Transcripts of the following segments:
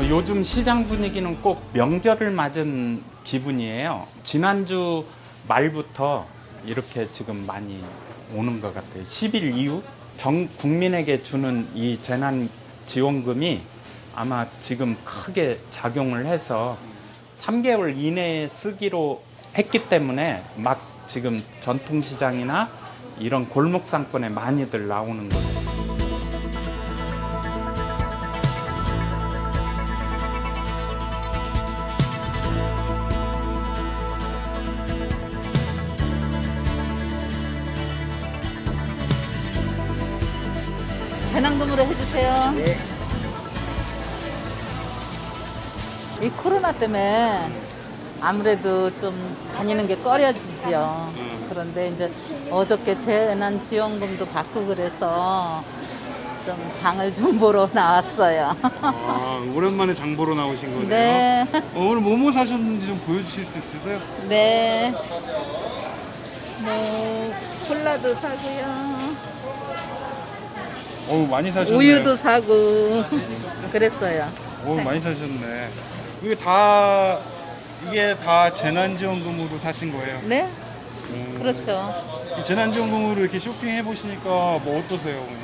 요즘 시장 분위기는 꼭 명절을 맞은 기분이에요. 지난주 말부터 이렇게 지금 많이 오는 것 같아요. 10일 이후 전 국민에게 주는 이 재난지원금이 아마 지금 크게 작용을 해서 3개월 이내에 쓰기로 했기 때문에 막 지금 전통시장이나 이런 골목상권에 많이들 나오는 거예요. 재난금으로 해주세요. 네. 이 코로나 때문에 아무래도 좀 다니는 게 꺼려지지요. 그런데 이제 어저께 재난지원금도 받고 그래서 좀 장을 좀 보러 나왔어요. 아, 오랜만에 장 보러 나오신 거네요. 네. 오늘 뭐뭐 사셨는지 좀 보여주실 수 있으세요? 네. 뭐 콜라도 사고요. 많이 사셨네. 우유도 사고 그랬어요. 많이 사셨네. 이게 다 재난지원금으로 사신 거예요? 네? 그렇죠. 이 재난지원금으로 이렇게 쇼핑해 보시니까 뭐 어떠세요, 어머니?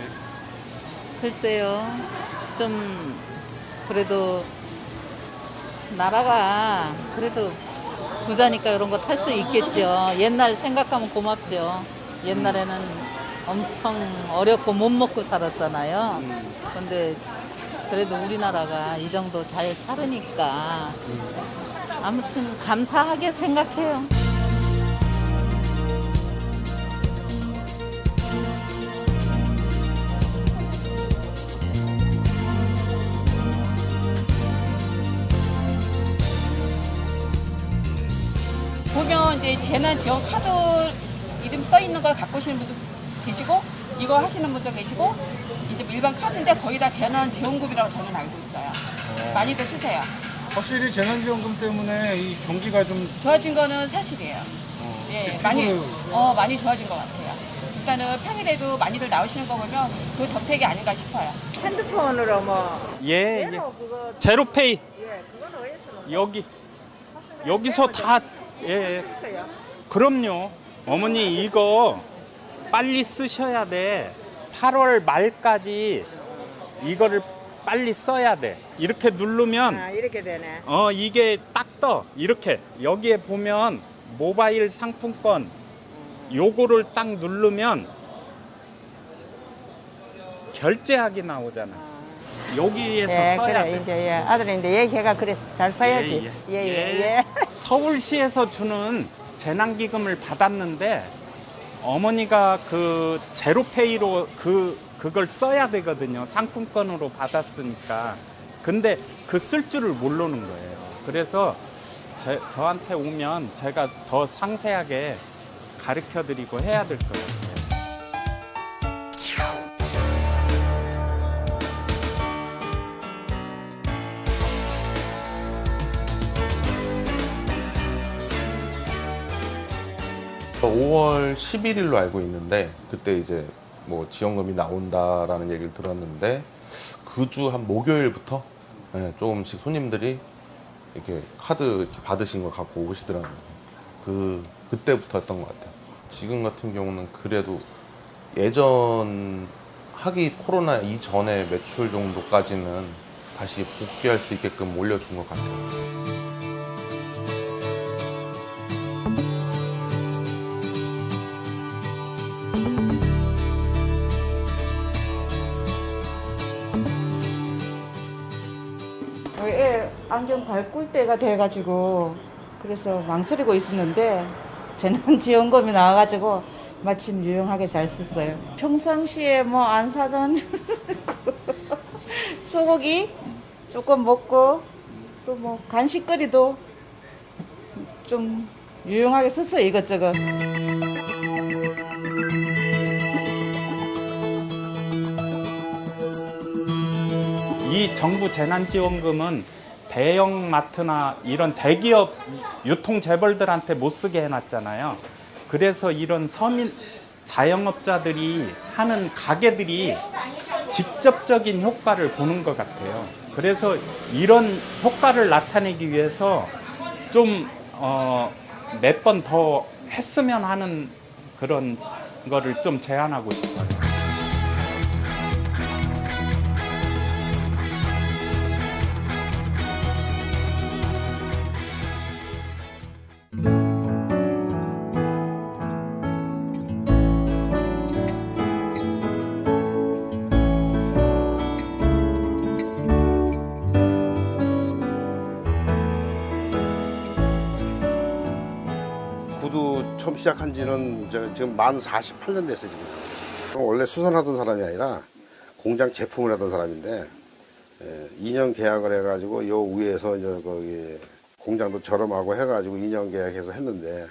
글쎄요. 좀 그래도 나라가 그래도 부자니까 이런 거 탈 수 있겠죠. 옛날 생각하면 고맙죠. 옛날에는 엄청 어렵고 못 먹고 살았잖아요. 근데 그래도 우리나라가 이 정도 잘 살으니까 아무튼 감사하게 생각해요. 보면 이제 재난지원 카드 이름 써 있는 걸 갖고 오시는 분도 계시고 이거 하시는 분도 계시고 이제 일반 카드인데 거의 다 재난지원금이라고 저는 알고 있어요. 많이들 쓰세요. 확실히 재난지원금 때문에 이 경기가 좀 좋아진 거는 사실이에요. 예, 많이 좋아진 것 같아요. 일단은 평일에도 많이들 나오시는 거 보면 그 덕택이 아닌가 싶어요. 핸드폰으로 뭐 예, 제로 그거 제로페이 예 그건 어디서 여기서 다 예. 쓰세요? 그럼요. 어머니 이거 빨리 쓰셔야 돼. 8월 말까지 이거를 빨리 써야 돼. 이렇게 누르면 아 이렇게 되네. 이게 딱 떠. 이렇게 여기에 보면 모바일 상품권 요거를 딱 누르면 결제하기 나오잖아. 여기에서 예 써야 그래 돼. 이제 예 아들이 이제 얘기가 그래서 잘 써야지. 예예. 서울시에서 주는 재난기금을 받았는데 어머니가 그 제로페이로 그걸 써야 되거든요. 상품권으로 받았으니까. 근데 그 쓸 줄을 모르는 거예요. 그래서 저한테 오면 제가 더 상세하게 가르쳐 드리고 해야 될 거예요. 저 5월 11일로 알고 있는데 그때 이제 뭐 지원금이 나온다라는 얘기를 들었는데 그 주 한 목요일부터 조금씩 손님들이 이렇게 카드 이렇게 받으신 걸 갖고 오시더라고요. 그때부터였던 것 같아요. 지금 같은 경우는 그래도 예전 코로나 이전의 매출 정도까지는 다시 복귀할 수 있게끔 올려준 것 같아요. 애 안경 바꿀 때가 돼가지고 그래서 망설이고 있었는데 재난지원금이 나와가지고 마침 유용하게 잘 썼어요. 평상시에 뭐 안 사던 소고기 조금 먹고 또 뭐 간식거리도 좀 유용하게 썼어요. 이것저것. 이 정부 재난지원금은 대형마트나 이런 대기업 유통재벌들한테 못 쓰게 해놨잖아요. 그래서 이런 서민 자영업자들이 하는 가게들이 직접적인 효과를 보는 것 같아요. 그래서 이런 효과를 나타내기 위해서 좀 몇 번 더 했으면 하는 그런 거를 좀 제안하고 싶어요. 구두 처음 시작한 지는 지금 만 48년 됐어요, 지금. 원래 수선하던 사람이 아니라 공장 제품을 하던 사람인데, 2년 계약을 해가지고 요 위에서 이제 거기 공장도 저렴하고 해가지고 2년 계약해서 했는데,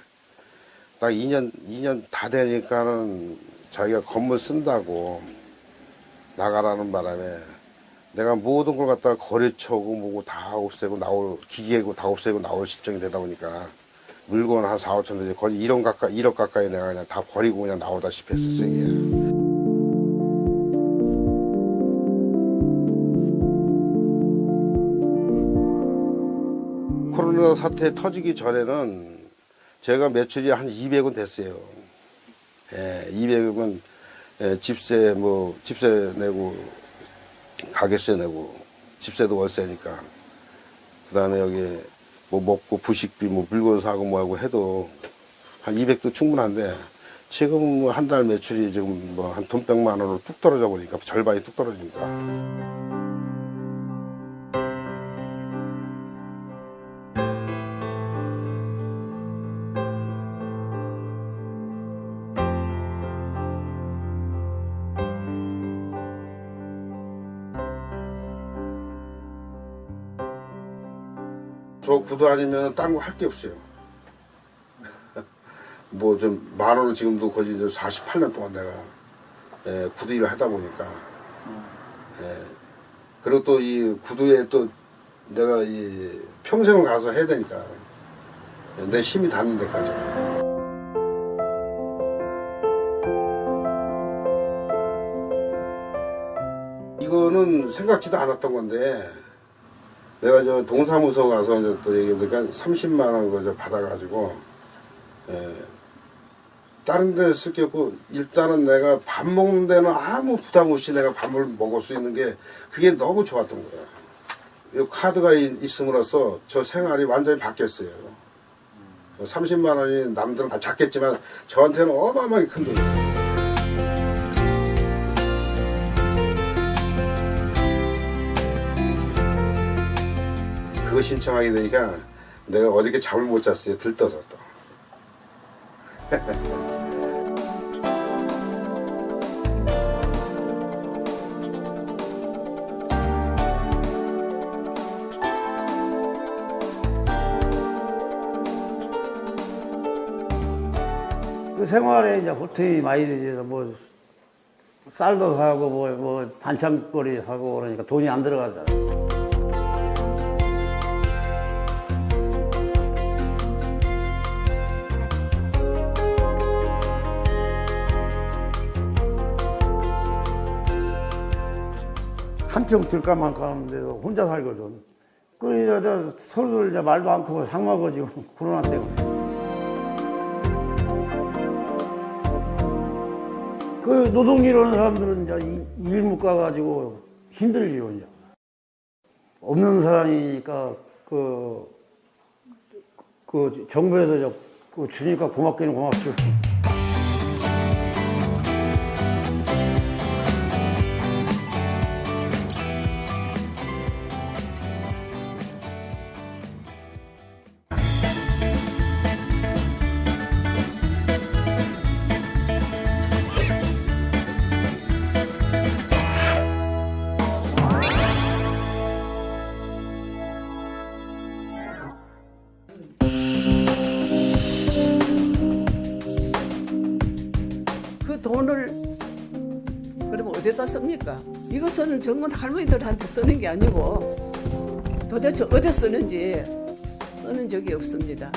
딱 2년 다 되니까는 자기가 건물 쓴다고 나가라는 바람에 내가 모든 걸 갖다가 거래처고 뭐고 다 없애고 기계고 다 없애고 나올 실정이 되다 보니까 물건 한 4, 5천 대 거의 1억 가까이 내가 그냥 다 버리고 그냥 나오다시피 했었어요. 이게. 코로나 사태 터지기 전에는 제가 매출이 한 200은 됐어요. 예, 200은 집세 내고 가게세 내고 집세도 월세니까 그다음에 여기 뭐 먹고 부식비 뭐 물건 사고 뭐 하고 해도 한 200도 충분한데 지금 뭐 한 달 매출이 지금 뭐 한 돈 100만 원으로 뚝 떨어져 버리니까 절반이 뚝 떨어지니까. 저 구두 아니면 딴 거 할 게 없어요. 뭐 좀 10,000원을 지금도 거의 이제 48년 동안 내가 구두 일을 하다 보니까 그리고 또 이 구두에 또 내가 이 평생을 가서 해야 되니까 내 힘이 닿는 데까지. 이거는 생각지도 않았던 건데. 내가 저 동사무소 가서 이제 또 얘기하니까 30만 원 그저 받아가지고, 다른 데 쓸 게 없고, 일단은 내가 밥 먹는 데는 아무 부담 없이 내가 밥을 먹을 수 있는 게 그게 너무 좋았던 거야. 이 카드가 있음으로써 저 생활이 완전히 바뀌었어요. 30만 원이 남들은 작겠지만 저한테는 어마어마하게 큰 돈이에요. 그거 신청하게 되니까 내가 어저께 잠을 못 잤어요. 들떠서 또. 그 생활에 이제 보탬이 많이 되지. 뭐 쌀도 사고 뭐 반찬거리 사고 그러니까 돈이 안 들어가잖아. 한 평 들까 말까 하는데도 혼자 살거든. 그래서 서로들 이제 말도 않고 상막어지고 코로나 때문에. 그 노동일 하는 사람들은 이제 일 못 가가지고 힘들지요, 이제. 없는 사람이니까 그 정부에서 주니까 고맙기는 고맙죠. 그 돈을 그러면 어디다 씁니까? 이것은 정말 할머니들한테 쓰는 게 아니고 도대체 어디 쓰는지 쓰는 적이 없습니다.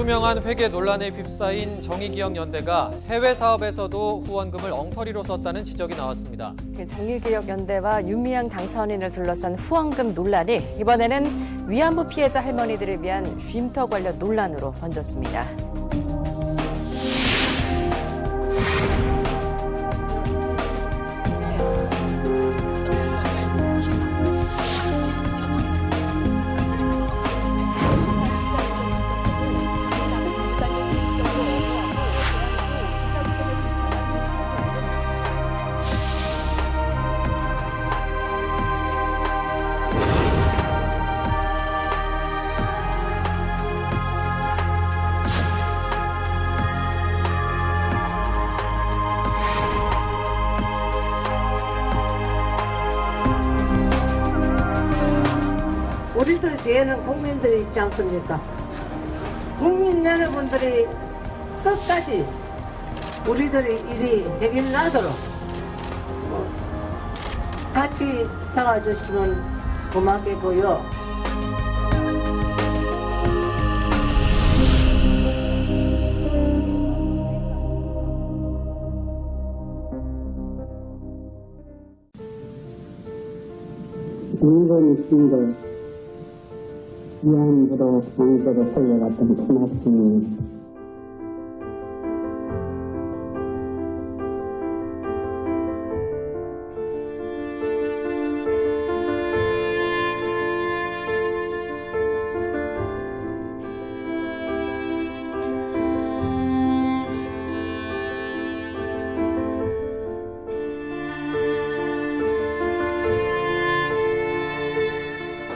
불투명한 회계 논란에 휩싸인 정의기억연대가 해외 사업에서도 후원금을 엉터리로 썼다는 지적이 나왔습니다. 정의기억연대와 윤미향 당선인을 둘러싼 후원금 논란이 이번에는 위안부 피해자 할머니들을 위한 쉼터 관련 논란으로 번졌습니다. 우리들 뒤에는 국민들이 있지 않습니까? 국민 여러분들이 끝까지 우리들의 일이 해결나도록 같이 살아주시면 고맙겠고요. 인간신도 위안부로 강제로 끌려갔던 토마스님,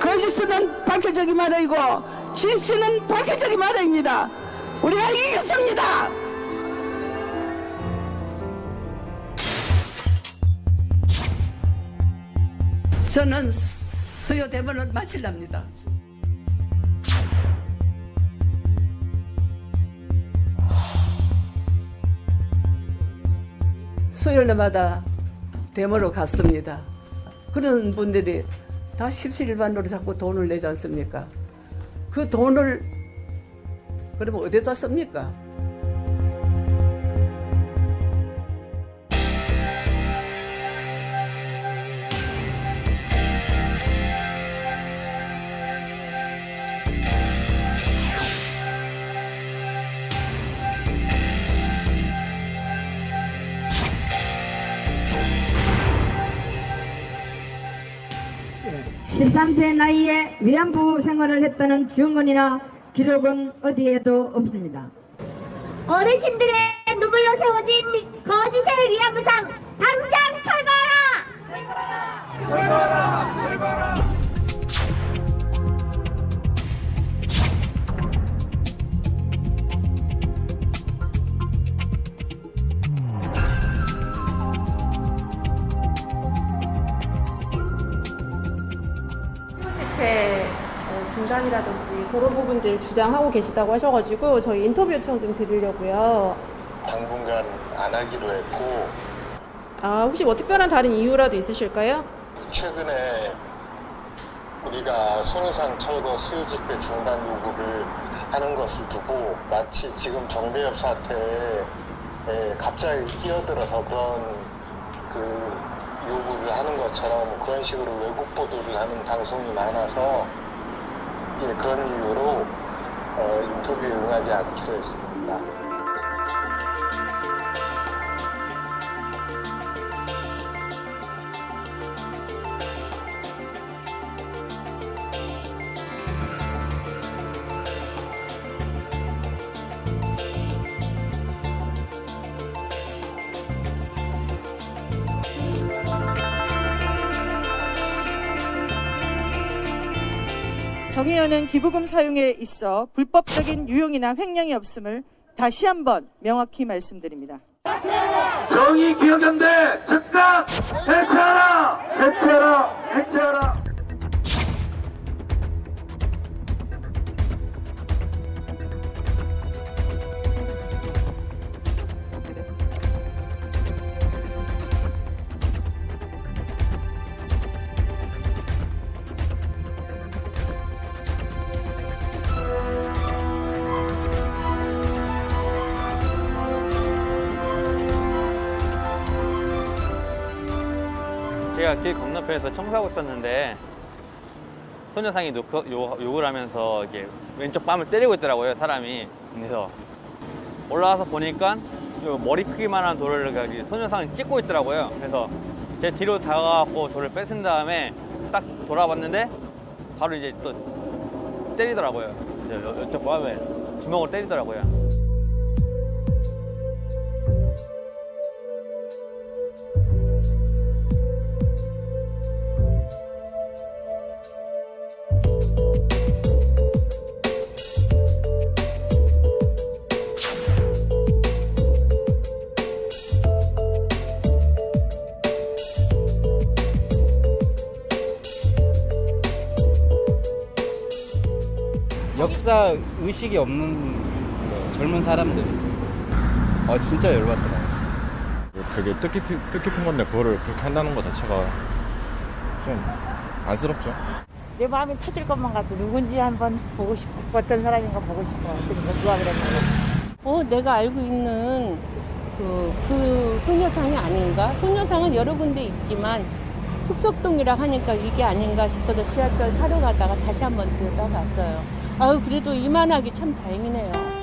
거짓은 밝혀지기 마련이고 진실은 밝혀지기 마련입니다. 우리가 이겼습니다. 저는 수요 대본을 마치랍니다. 수요일마다 대모로 갔습니다. 그런 분들이 다 십시일반으로 자꾸 돈을 내지 않습니까? 그 돈을 그러면 어디다 씁니까? (13세) 나이에 위안부 생활을 했다는 증언이나 기록은 어디에도 없습니다. 어르신들의 눈물로 세워진 거짓의 위안부상 당장 철거하라! 철거하라! 철거하라! 집회 중단이라든지 그런 부분들 주장하고 계시다고 하셔가지고 저희 인터뷰 요청 좀 드리려고요. 당분간 안 하기로 했고. 혹시 뭐 특별한 다른 이유라도 있으실까요? 최근에 우리가 손해상 철거 수요 집회 중단 요구를 하는 것을 두고 마치 지금 정대협 사태에 갑자기 끼어들어서 그런 요구를 하는 것처럼 그런 식으로 외국 보도를 하는 방송이 많아서 그런 이유로 인터뷰에 응하지 않기로 했습니다. 정의연은 기부금 사용에 있어 불법적인 유용이나 횡령이 없음을 다시 한번 명확히 말씀드립니다. 정의기억연대 즉각 해체하라! 해체하라! 해체하라! 제가 길 건너편에서 청소하고 있었는데 소녀상이 욕을 하면서 이렇게 왼쪽 뺨을 때리고 있더라고요, 사람이. 그래서 올라와서 보니까 요 머리 크기만한 돌을 소녀상이 찍고 있더라고요. 그래서 제 뒤로 다가가고 돌을 뺏은 다음에 딱 돌아봤는데 바로 이제 또 때리더라고요. 이쪽 뺨에 주먹으로 때리더라고요. 역사 의식이 없는 젊은 사람들 진짜 열받더라고요. 되게 뜻깊은 건데 그거를 그렇게 한다는 것 자체가 좀 안쓰럽죠. 내 마음이 터질 것만 같아. 누군지 한번 보고 싶어. 어떤 사람인가 보고 싶어. 그러니까 누가 그랬나. 내가 알고 있는 그 소녀상이 아닌가? 소녀상은 여러 군데 있지만 숲속동이라 하니까 이게 아닌가 싶어서 지하철 타러 가다가 다시 한번 들여다봤어요. 아유, 그래도 이만하기 참 다행이네요.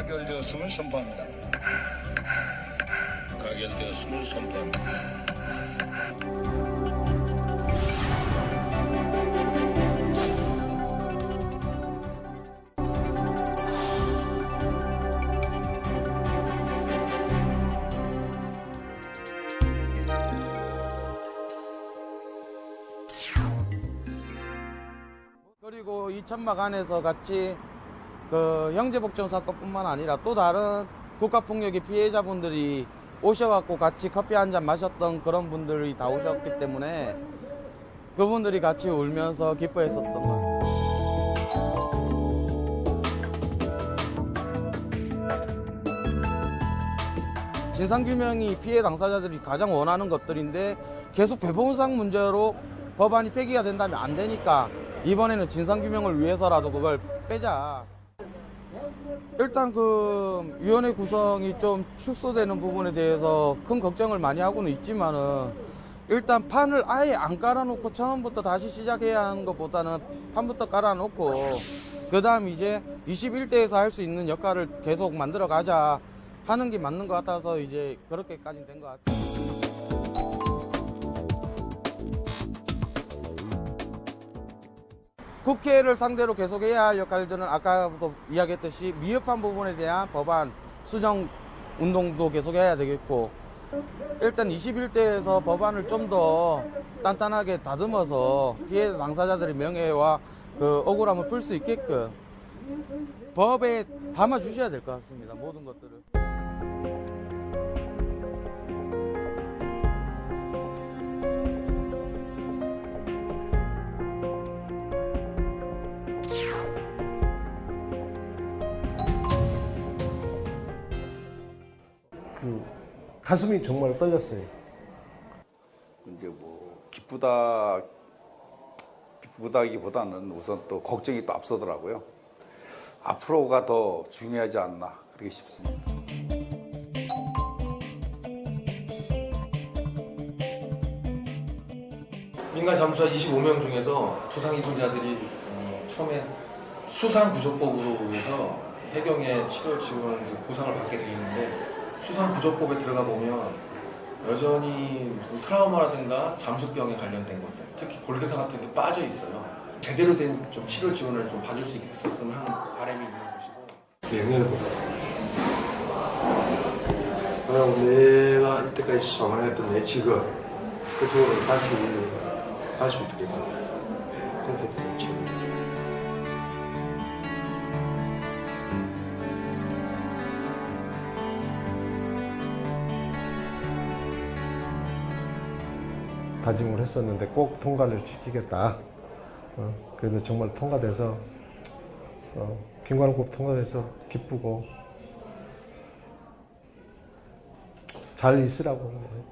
가결되었음을 선포합니다. 가결되었음을 선포합니다. 그리고 이 천막 안에서 같이 그 형제복종 사건뿐만 아니라 또 다른 국가폭력의 피해자분들이 오셔갖고 같이 커피 한 잔 마셨던 그런 분들이 다 오셨기 때문에 그분들이 같이 울면서 기뻐했었던 것 같아요. 진상규명이 피해 당사자들이 가장 원하는 것들인데 계속 배보상 문제로 법안이 폐기가 된다면 안 되니까 이번에는 진상규명을 위해서라도 그걸 빼자. 일단 그 위원회 구성이 좀 축소되는 부분에 대해서 큰 걱정을 많이 하고는 있지만은 일단 판을 아예 안 깔아놓고 처음부터 다시 시작해야 하는 것보다는 판부터 깔아놓고 그 다음 이제 21대에서 할 수 있는 역할을 계속 만들어 가자 하는 게 맞는 것 같아서 이제 그렇게까지 된 것 같아요. 국회를 상대로 계속해야 할 역할들은 아까부터 이야기했듯이 미흡한 부분에 대한 법안 수정 운동도 계속해야 되겠고 일단 21대에서 법안을 좀 더 단단하게 다듬어서 피해 당사자들의 명예와 그 억울함을 풀 수 있게끔 법에 담아 주셔야 될 것 같습니다. 모든 것들을. 가슴이 정말 떨렸어요. 이제 뭐 기쁘다기보다는 우선 또 걱정이 또 앞서더라고요. 앞으로가 더 중요하지 않나 그렇게 싶습니다. 민간 잠수사 25명 중에서 부상 입은 처음에 수상구조법으로 의해서 해경의 치료 지원 보상을 받게 돼 있는데 수상구조법에 들어가 보면 여전히 무슨 트라우마라든가 잠수병에 관련된 것들, 특히 골개사 같은 게 빠져 있어요. 제대로 된 좀 치료 지원을 좀 받을 수 있었으면 하는 바람이 있는 것이고. 내가 내가 이때까지 소망했던 내 직업 그쪽으로 다시 갈 수 있게 그렇게 되죠. 다짐을 했었는데 꼭 통과를 시키겠다. 그래도 정말 통과돼서 김관우법 통과돼서 기쁘고 잘 있으라고.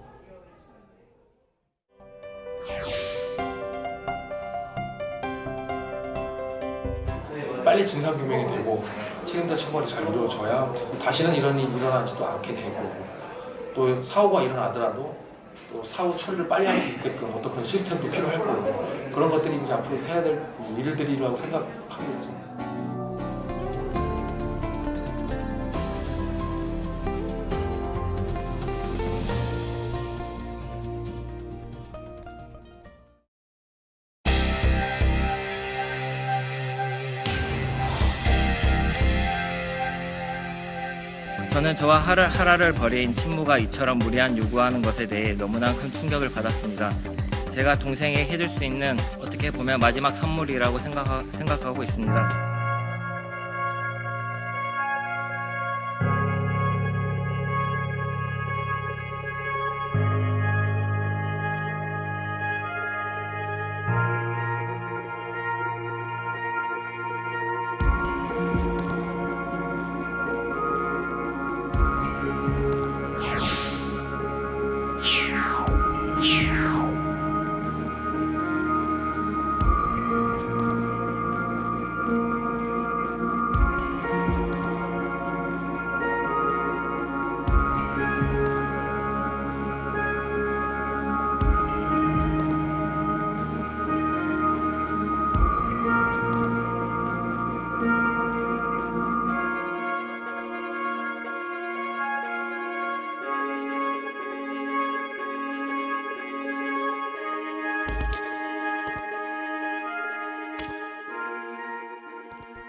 빨리 진상규명이 되고 책임자 처벌이 잘 이루어져야 다시는 이런 일이 일어나지도 않게 되고 또 사고가 일어나더라도 또 사후 처리를 빨리 할 수 있게끔 어떤 그런 시스템도 필요할 거고 그런 것들이 이제 앞으로 해야 될 일들이라고 생각하고 있습니다. 저는 저와 하라를 벌인 친모가 이처럼 무리한 요구하는 것에 대해 너무나 큰 충격을 받았습니다. 제가 동생에게 해줄 수 있는 어떻게 보면 마지막 선물이라고 생각하고 있습니다.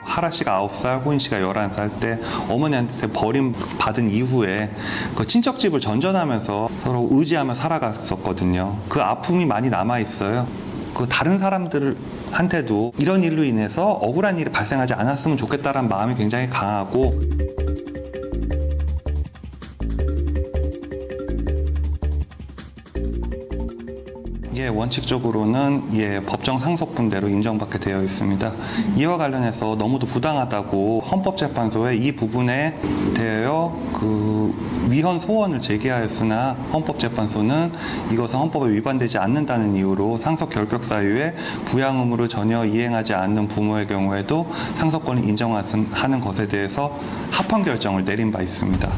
하라 씨가 9살, 호인 씨가 11살 때 어머니한테 버림받은 이후에 그 친척집을 전전하면서 서로 의지하며 살아갔었거든요. 그 아픔이 많이 남아있어요. 그 다른 사람들한테도 이런 일로 인해서 억울한 일이 발생하지 않았으면 좋겠다는 마음이 굉장히 강하고 원칙적으로는 법정 상속분대로 인정받게 되어 있습니다. 이와 관련해서 너무도 부당하다고 헌법재판소에 이 부분에 대하여 위헌 소원을 제기하였으나 헌법재판소는 이것은 헌법에 위반되지 않는다는 이유로 상속 결격 사유에 부양 의무를 전혀 이행하지 않는 부모의 경우에도 상속권을 인정하는 것에 대해서 합헌 결정을 내린 바 있습니다.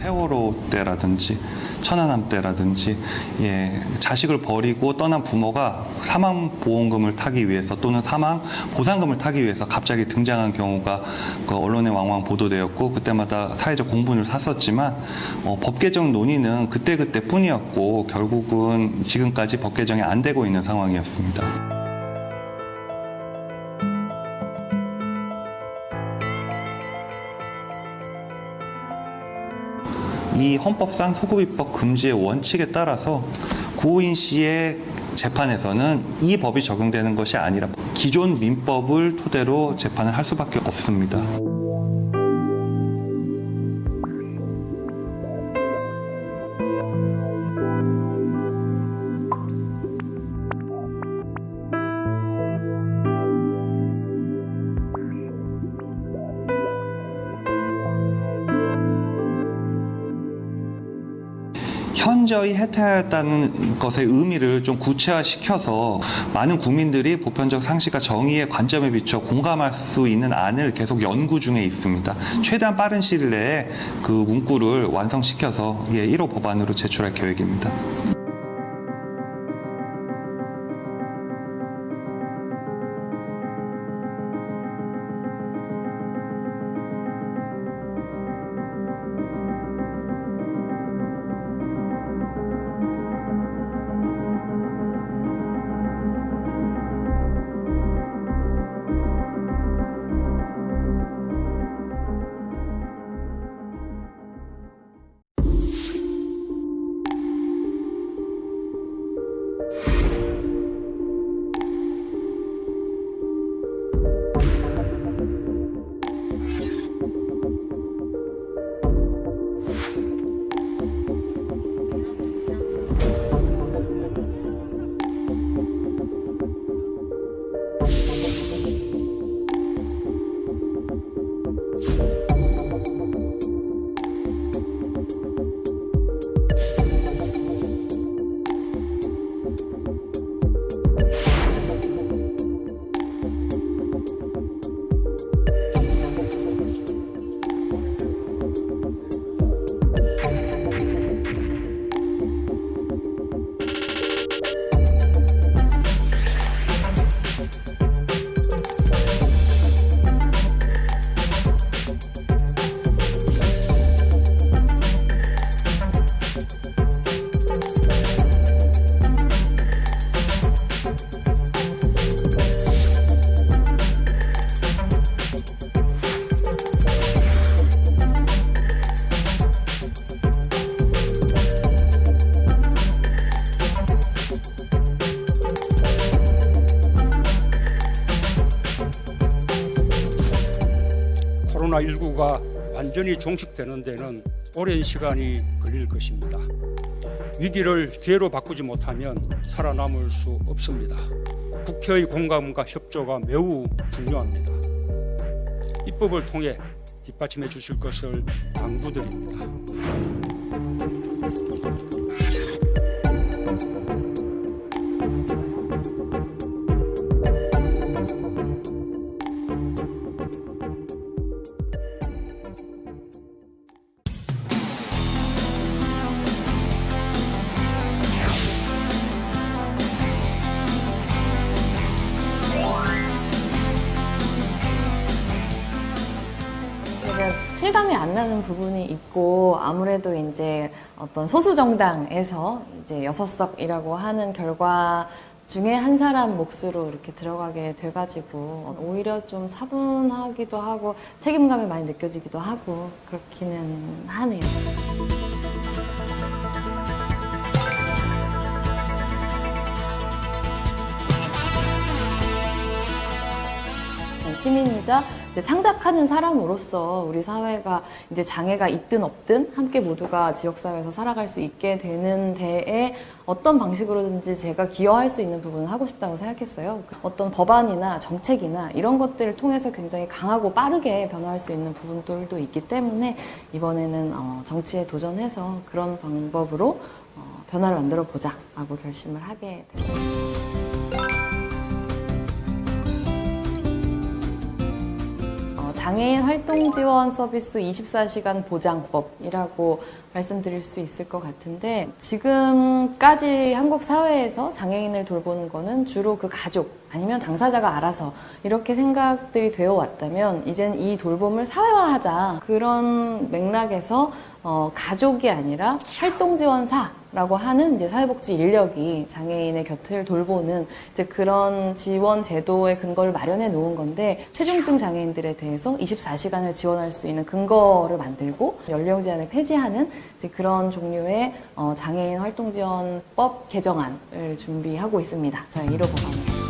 세월호 때라든지 천안함 때라든지 자식을 버리고 떠난 부모가 사망보험금을 타기 위해서 또는 사망 보상금을 타기 위해서 갑자기 등장한 경우가 언론에 왕왕 보도되었고 그때마다 사회적 공분을 샀었지만 법 개정 논의는 그때뿐이었고 결국은 지금까지 법 개정이 안 되고 있는 상황이었습니다. 이 헌법상 소급입법 금지의 원칙에 따라서 구호인 씨의 재판에서는 이 법이 적용되는 것이 아니라 기존 민법을 토대로 재판을 할 수밖에 없습니다. 현저히 해탈했다는 것의 의미를 좀 구체화시켜서 많은 국민들이 보편적 상식과 정의의 관점에 비춰 공감할 수 있는 안을 계속 연구 중에 있습니다. 최대한 빠른 시일 내에 그 문구를 완성시켜서 1호 법안으로 제출할 계획입니다. 코로나19가 완전히 종식되는 데는 오랜 시간이 걸릴 것입니다. 위기를 기회로 바꾸지 못하면 살아남을 수 없습니다. 국회의 공감과 협조가 매우 중요합니다. 입법을 통해 뒷받침해 주실 것을 당부드립니다. 실감이 안 나는 부분이 있고, 아무래도 이제 어떤 소수 정당에서 이제 6석이라고 하는 결과 중에 한 사람 몫으로 이렇게 들어가게 돼가지고 오히려 좀 차분하기도 하고 책임감이 많이 느껴지기도 하고 그렇기는 하네요. 시민이자 이제 창작하는 사람으로서 우리 사회가 이제 장애가 있든 없든 함께 모두가 지역사회에서 살아갈 수 있게 되는 데에 어떤 방식으로든지 제가 기여할 수 있는 부분을 하고 싶다고 생각했어요. 어떤 법안이나 정책이나 이런 것들을 통해서 굉장히 강하고 빠르게 변화할 수 있는 부분들도 있기 때문에 이번에는 정치에 도전해서 그런 방법으로 변화를 만들어 보자라고 결심을 하게 됐습니다. 장애인 활동 지원 서비스 24시간 보장법이라고 말씀드릴 수 있을 것 같은데, 지금까지 한국 사회에서 장애인을 돌보는 거는 주로 그 가족 아니면 당사자가 알아서 이렇게 생각들이 되어 왔다면, 이젠 이 돌봄을 사회화하자, 그런 맥락에서 가족이 아니라 활동지원사라고 하는 이제 사회복지 인력이 장애인의 곁을 돌보는 이제 그런 지원 제도의 근거를 마련해 놓은 건데, 체중증 장애인들에 대해서 24시간을 지원할 수 있는 근거를 만들고 연령 제한을 폐지하는 이제 그런 종류의 장애인 활동지원법 개정안을 준비하고 있습니다. 저희 1호 법안으로.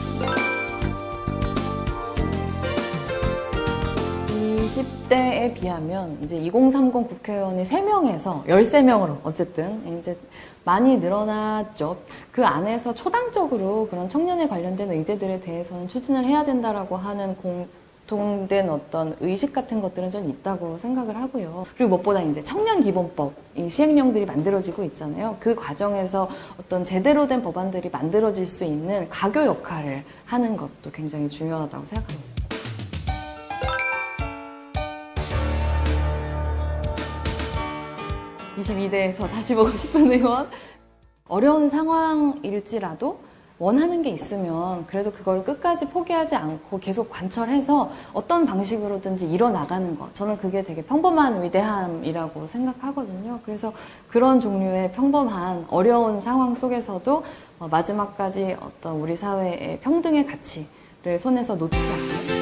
20대에 비하면 이제 2030 국회의원이 3명에서 13명으로 어쨌든 이제 많이 늘어났죠. 그 안에서 초당적으로 그런 청년에 관련된 의제들에 대해서는 추진을 해야 된다라고 하는 공통된 어떤 의식 같은 것들은 좀 있다고 생각을 하고요. 그리고 무엇보다 이제 청년기본법, 이 시행령들이 만들어지고 있잖아요. 그 과정에서 어떤 제대로 된 법안들이 만들어질 수 있는 가교 역할을 하는 것도 굉장히 중요하다고 생각하고 있습니다. 22대에서 다시 보고 싶은 의원. 어려운 상황일지라도 원하는 게 있으면 그래도 그걸 끝까지 포기하지 않고 계속 관철해서 어떤 방식으로든지 이뤄나가는 것. 저는 그게 되게 평범한 위대함이라고 생각하거든요. 그래서 그런 종류의 평범한 어려운 상황 속에서도 마지막까지 어떤 우리 사회의 평등의 가치를 손에서 놓지 않고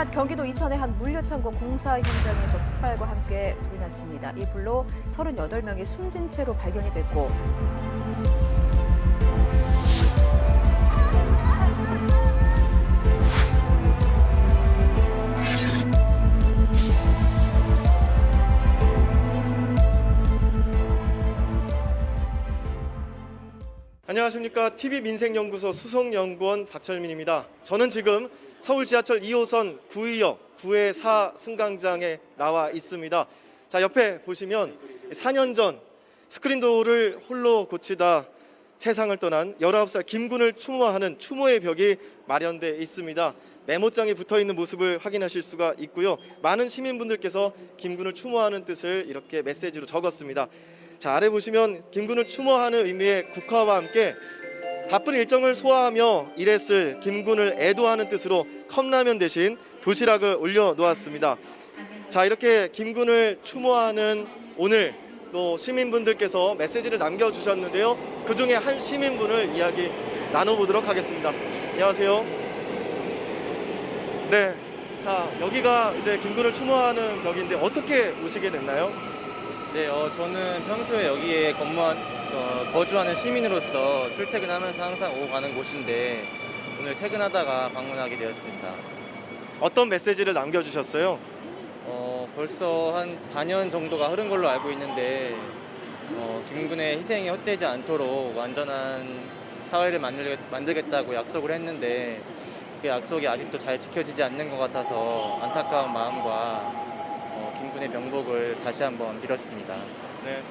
낮 경기도 이천의 한 물류창고 공사 현장에서 폭발과 함께 불이 났습니다. 이 불로 38명이 숨진 채로 발견이 됐고 안녕하십니까. TV민생연구소 수석연구원 박철민입니다. 저는 지금 서울 지하철 2호선 구의역 9회 4 승강장에 나와 있습니다. 자, 옆에 보시면 4년 전 스크린도어를 홀로 고치다 세상을 떠난 19살 김군을 추모하는 추모의 벽이 마련되어 있습니다. 메모장에 붙어있는 모습을 확인하실 수가 있고요. 많은 시민분들께서 김군을 추모하는 뜻을 이렇게 메시지로 적었습니다. 자, 아래 보시면 김군을 추모하는 의미의 국화와 함께 바쁜 일정을 소화하며 일했을 김군을 애도하는 뜻으로 컵라면 대신 도시락을 올려놓았습니다. 자, 이렇게 김군을 추모하는 오늘 또 시민분들께서 메시지를 남겨주셨는데요. 그중에 한 시민분을 이야기 나눠보도록 하겠습니다. 안녕하세요. 네, 자, 여기가 이제 김군을 추모하는 벽인데 어떻게 오시게 됐나요? 네, 저는 평소에 여기에 거주하는 시민으로서 출퇴근하면서 항상 오고 가는 곳인데 오늘 퇴근하다가 방문하게 되었습니다. 어떤 메시지를 남겨주셨어요? 벌써 한 4년 정도가 흐른 걸로 알고 있는데 김군의 희생이 헛되지 않도록 완전한 사회를 만들겠다고 약속을 했는데 그 약속이 아직도 잘 지켜지지 않는 것 같아서 안타까운 마음과 김군의 명복을 다시 한번 빌었습니다. 네,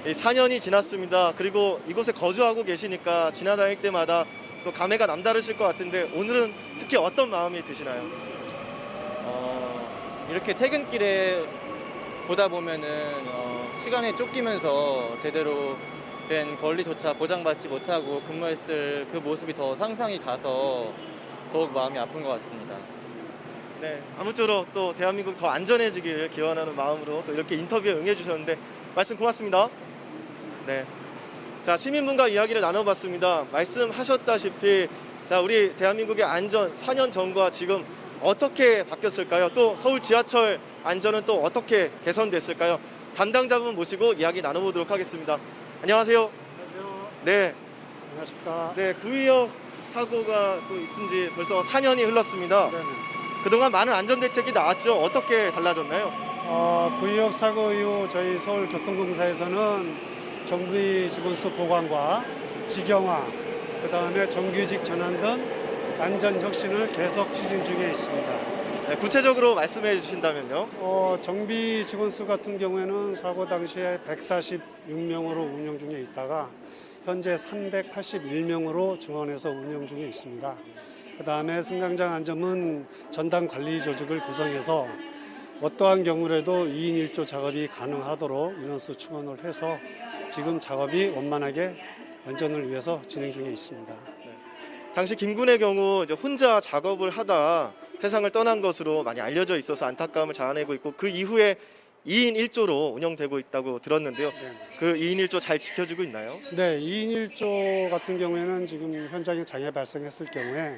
4년이 지났습니다. 그리고 이곳에 거주하고 계시니까 지나다닐 때마다 또 감회가 남다르실 것 같은데 오늘은 특히 어떤 마음이 드시나요? 이렇게 퇴근길에 보다 보면은 시간에 쫓기면서 제대로 된 권리조차 보장받지 못하고 근무했을 그 모습이 더 상상이 가서 더욱 마음이 아픈 것 같습니다. 네, 아무쪼록 또 대한민국 더 안전해지길 기원하는 마음으로 또 이렇게 인터뷰에 응해주셨는데 말씀 고맙습니다. 네, 자, 시민분과 이야기를 나눠봤습니다. 말씀하셨다시피 자, 우리 대한민국의 안전 4년 전과 지금 어떻게 바뀌었을까요? 또 서울 지하철 안전은 또 어떻게 개선됐을까요? 담당자분 모시고 이야기 나눠보도록 하겠습니다. 안녕하세요. 안녕하세요. 네, 안녕하십니까. 네, 구의역 사고가 또 있은 지 벌써 4년이 흘렀습니다. 네네. 그동안 많은 안전대책이 나왔죠. 어떻게 달라졌나요? 구의역 사고 이후 저희 서울교통공사에서는 정비 직원수 보강과 직영화, 그다음에 정규직 전환 등 안전 혁신을 계속 추진 중에 있습니다. 네, 구체적으로 말씀해 주신다면요? 정비 직원수 같은 경우에는 사고 당시에 146명으로 운영 중에 있다가 현재 381명으로 증원해서 운영 중에 있습니다. 그다음에 승강장 안전은 전담 관리 조직을 구성해서 어떠한 경우라도 2인 1조 작업이 가능하도록 인원수 충원을 해서 지금 작업이 원만하게 안전을 위해서 진행 중에 있습니다. 당시 김군의 경우 이제 혼자 작업을 하다 세상을 떠난 것으로 많이 알려져 있어서 안타까움을 자아내고 있고 그 이후에 2인 1조로 운영되고 있다고 들었는데요. 그 2인 1조 잘 지켜지고 있나요? 네, 2인 1조 같은 경우에는 지금 현장에 장애 발생했을 경우에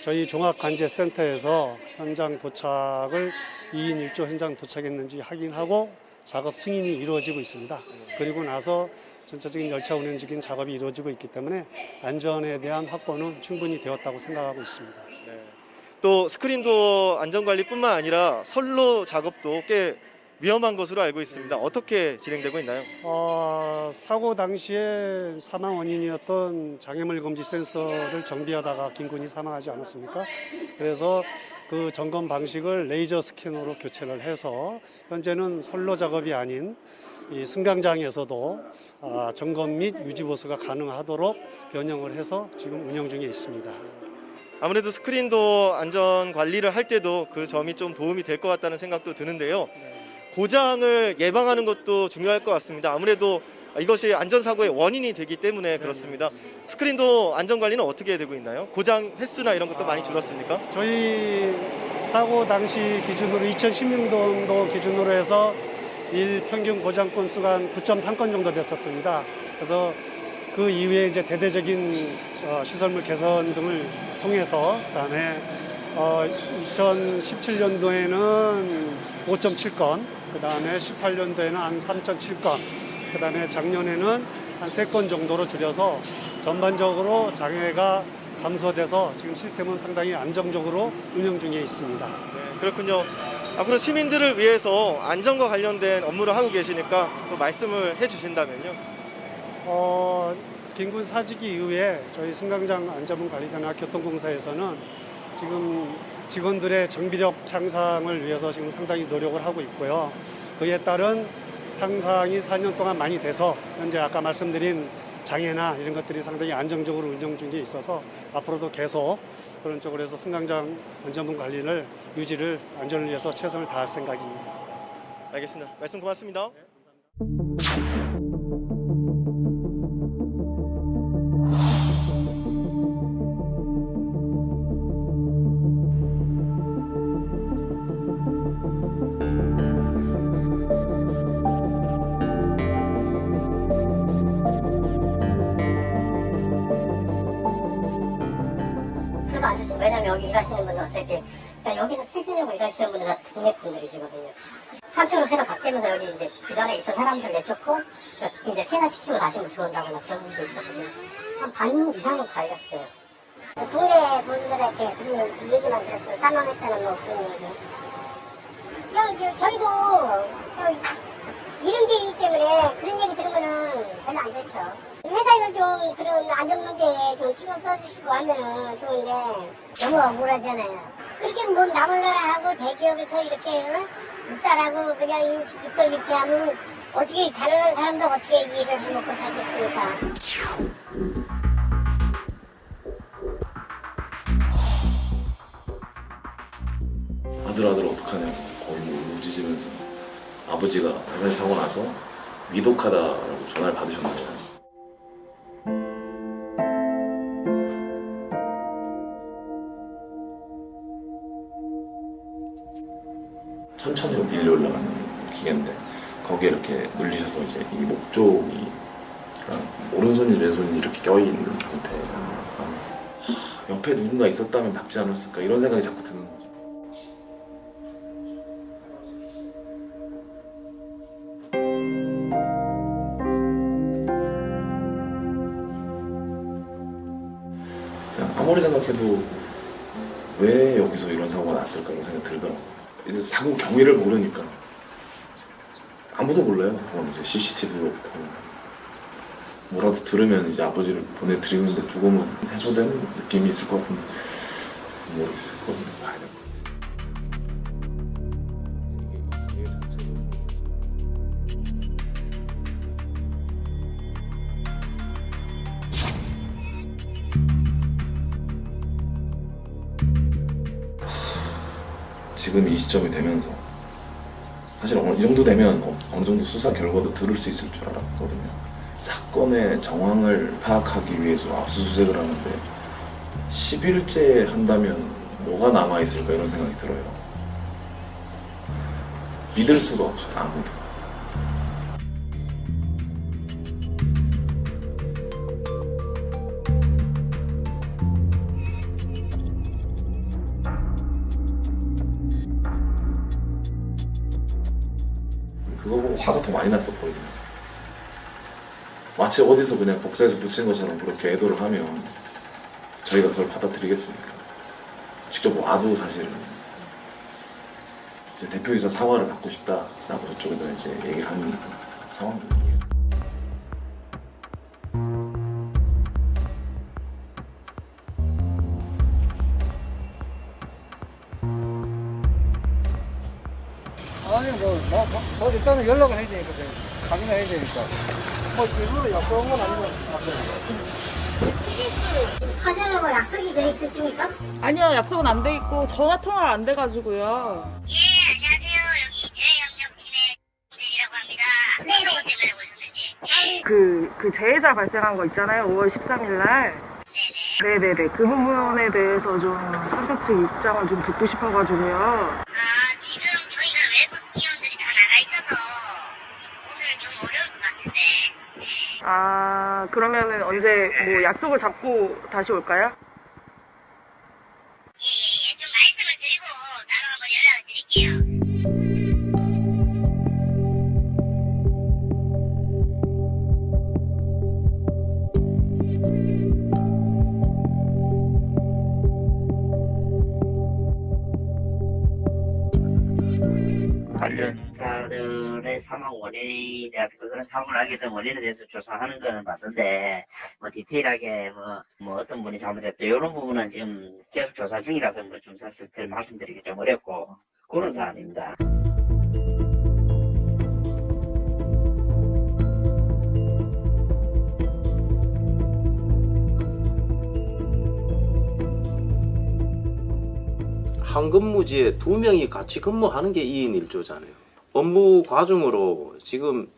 저희 종합관제센터에서 현장 도착을 2인 1조 현장 도착했는지 확인하고 작업 승인이 이루어지고 있습니다. 그리고 나서 전체적인 열차 운행적인 작업이 이루어지고 있기 때문에 안전에 대한 확보는 충분히 되었다고 생각하고 있습니다. 네. 또 스크린도어 안전관리뿐만 아니라 선로 작업도 꽤 위험한 것으로 알고 있습니다. 어떻게 진행되고 있나요? 사고 당시에 사망 원인이었던 장애물 검지 센서를 정비하다가 김군이 사망하지 않았습니까? 그래서 그 점검 방식을 레이저 스캐너로 교체를 해서 현재는 선로 작업이 아닌 이 승강장에서도 점검 및 유지 보수가 가능하도록 변형을 해서 지금 운영 중에 있습니다. 아무래도 스크린도어 안전 관리를 할 때도 그 점이 좀 도움이 될 것 같다는 생각도 드는데요. 고장을 예방하는 것도 중요할 것 같습니다. 아무래도 이것이 안전사고의 원인이 되기 때문에 그렇습니다. 스크린도어 안전관리는 어떻게 되고 있나요? 고장 횟수나 이런 것도 많이 줄었습니까? 저희 사고 당시 기준으로 2016년도 기준으로 해서 일 평균 고장 건수가 한 9.3건 정도 됐었습니다. 그래서 그 이후에 이제 대대적인 시설물 개선 등을 통해서 그다음에 2017년도에는 5.7건, 그 다음에 18년도에는 한 3.7건, 그 다음에 작년에는 한 3건 정도로 줄여서 전반적으로 장애가 감소돼서 지금 시스템은 상당히 안정적으로 운영 중에 있습니다. 네, 그렇군요. 앞으로 시민들을 위해서 안전과 관련된 업무를 하고 계시니까 또 말씀을 해주신다면요. 긴군 사직이 이후에 저희 승강장 안전관리단과 교통공사에서는 지금 직원들의 정비력 향상을 위해서 지금 상당히 노력을 하고 있고요. 그에 따른 향상이 4년 동안 많이 돼서 현재 아까 말씀드린 장애나 이런 것들이 상당히 안정적으로 운영 중에 있어서 앞으로도 계속 그런 쪽으로 해서 승강장 안전문 관리를 유지를 안전을 위해서 최선을 다할 생각입니다. 알겠습니다. 말씀 고맙습니다. 왜냐면 여기 일하시는 분들 어차피 그러니까 여기서 실질적으로 일하시는 분들 다 동네 분들이시거든요. 사표로 새로 바뀌면서 여기 이제 그 전에 있던 사람들 내쫓고 이제 퇴사시키고 다시 뭐 들어온다거나 그런 분도 있었거든요. 한 반 이상은 갈렸어요. 동네 분들한테 그런 얘기만 들었어요. 사망했다는 뭐 그런 얘기. 그냥 저희도 이런 계기이기 때문에 그런 얘기 들으면은 별로 안 좋죠. 회사에서 좀 그런 안전 문제에 좀 신경 써주시고 하면은 좋은데 너무 억울하잖아요. 그렇게 뭐 남을 나라하고 대기업에서 이렇게 묵살하고 그냥 임시 죽돌 이렇게 하면 어떻게 다른 사람도 어떻게 일을 해먹고 살겠습니까? 아들 어떡하냐고 거의 뭐 우짖으면서 아버지가 회사에 사고 나서 위독하다라고 전화를 받으셨나요? 천천히 밀려 올라가는 기계인데 거기에 이렇게 눌리셔서 이제 이 목 쪽이 오른손인지 왼손인지 이렇게 껴있는 상태예요. 옆에 누군가 있었다면 박지 않았을까 이런 생각이 자꾸 드는 거죠. 그냥 아무리 생각해도 왜 여기서 이런 사고가 났을까 이런 생각이 들더라고요. 이제 사고 경위를 모르니까 아무도 몰라요. 그럼 이제 CCTV도 없고 뭐라도 들으면 이제 아버지를 보내드리는데 조금은 해소되는 느낌이 있을 것 같은데 모르겠어요. 그건 봐야 될 것 같아요. 지금 이 시점이 되면서 사실 이 정도 되면 어느 정도 수사 결과도 들을 수 있을 줄 알았거든요. 사건의 정황을 파악하기 위해서 압수수색을 하는데 10일째 한다면 뭐가 남아있을까 이런 생각이 들어요. 믿을 수가 없어요, 아무도. 그거 보고 화가 더 많이 났었거든요. 마치 어디서 그냥 복사해서 붙인 것처럼 그렇게 애도를 하면 저희가 그걸 받아들이겠습니까? 직접 와도 사실은 이제 대표이사 사과를 받고 싶다라고 저쪽에다 이제 얘기를 하는 상황입니다. 아니 일단은 연락을 해야 되니까 확인해야 되니까 뭐 일부러 약속한 건 아니고 사전에 뭐 약속이 돼 있으십니까? 아니요, 약속은 안 돼 있고 전화 통화를 안 돼가지고요. 예, 안녕하세요. 여기 재영역팀의 이라고 합니다. 네, 때문에 오셨는지. 그 재해자 발생한 거 있잖아요. 5월 13일 날. 네네네. 그 부분에 대해서 좀 선배 측 입장을 좀 듣고 싶어가지고요. 지금 저희가 외부 팀원들이 다 나가 있어서 오늘 좀 어려울 것 같은데. 아, 그러면은 언제 뭐 약속을 잡고 다시 올까요? 좀 관련자들의 사망 원인에 그런 사고를 하게 된 원인에 대해서 조사하는 거는 맞는데 뭐 디테일하게 뭐 어떤 분이 잘못했다 이런 부분은 지금 계속 조사 중이라서 뭐 좀 사실 말씀드리기 좀 어렵고 그런 사안입니다. 한 근무지에 2명이 같이 근무하는 게 2인 1조잖아요. 업무 과정으로 지금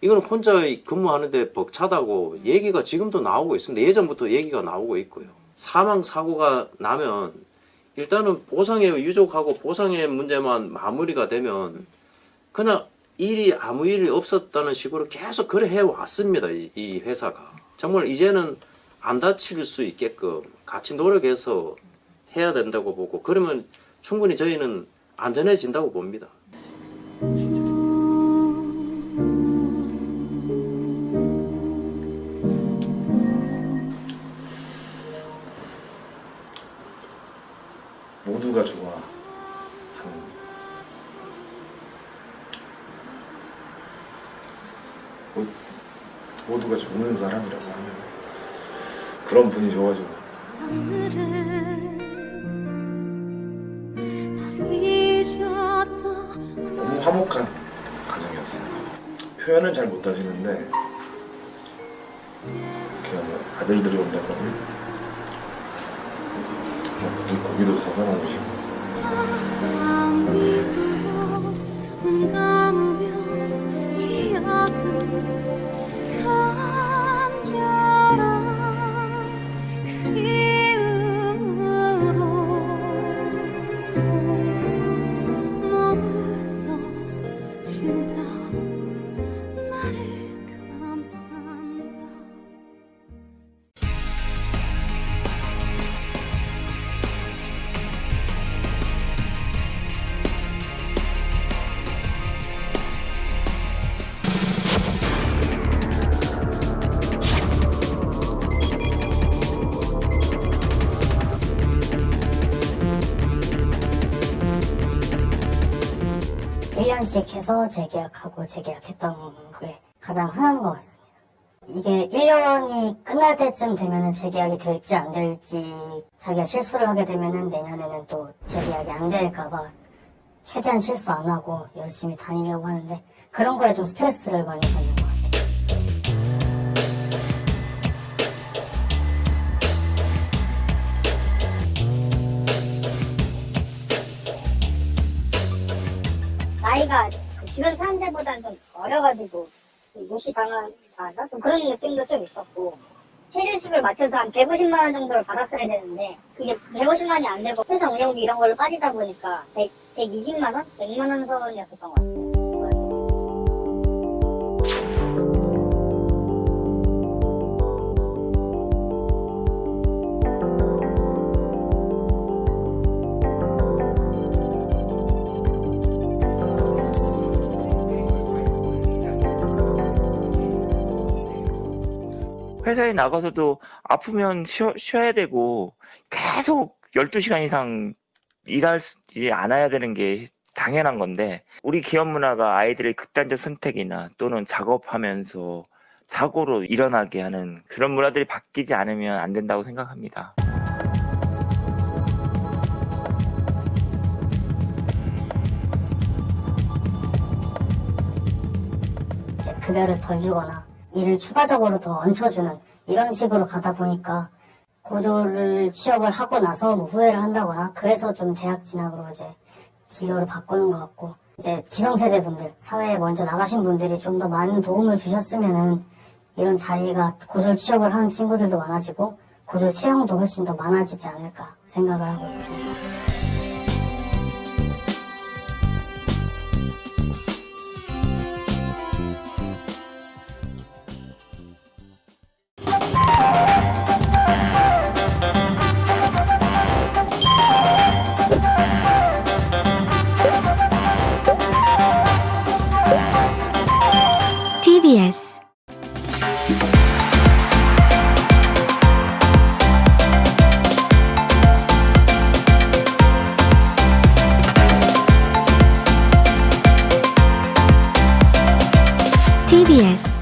이거는 혼자 근무하는데 벅차다고 얘기가 지금도 나오고 있습니다. 예전부터 얘기가 나오고 있고요. 사망 사고가 나면 일단은 보상에 유족하고 보상의 문제만 마무리가 되면 그냥 아무 일이 없었다는 식으로 계속 그래 해왔습니다. 이 회사가. 정말 이제는 안 다칠 수 있게끔 같이 노력해서 해야 된다고 보고 그러면 충분히 저희는 안전해진다고 봅니다. 모두가 좋아하는 모두가 좋은 사람이라고 하면 그런 분이 좋아지고 너무 화목한 가정이었어요. 표현은 잘 못하시는데 그냥 아들들이 온다 그러면 고기도 사다 놓으시고 씩 해서 재계약하고 재계약했던 게 가장 흔한 것 같습니다. 이게 1년이 끝날 때쯤 되면은 재계약이 될지 안 될지 자기가 실수를 하게 되면은 내년에는 또 재계약이 안 될까봐 최대한 실수 안 하고 열심히 다니려고 하는데 그런 거에 좀 스트레스를 많이 받는 것 같아요. 나이가 주변 사람들보다는 좀 어려가지고 무시당하나 좀 그런 느낌도 좀 있었고 체질식을 맞춰서 한 150만 원 정도를 받았어야 되는데 그게 150만 원이 안 되고 회사 운영비 이런 걸로 빠지다 보니까 120만 원? 100만 원 선이었었던 것 같아요. 회사에 나가서도 아프면 쉬어야 되고 계속 12시간 이상 일하지 않아야 되는 게 당연한 건데 우리 기업 문화가 아이들의 극단적 선택이나 또는 작업하면서 사고로 일어나게 하는 그런 문화들이 바뀌지 않으면 안 된다고 생각합니다. 급여를 덜 주거나 일을 추가적으로 더 얹혀주는 이런 식으로 가다 보니까 고졸을 취업을 하고 나서 뭐 후회를 한다거나 그래서 좀 대학 진학으로 이제 진로를 바꾸는 것 같고 이제 기성세대 분들, 사회에 먼저 나가신 분들이 좀 더 많은 도움을 주셨으면은 이런 자리가 고졸 취업을 하는 친구들도 많아지고 고졸 채용도 훨씬 더 많아지지 않을까 생각을 하고 있습니다. TBS TBS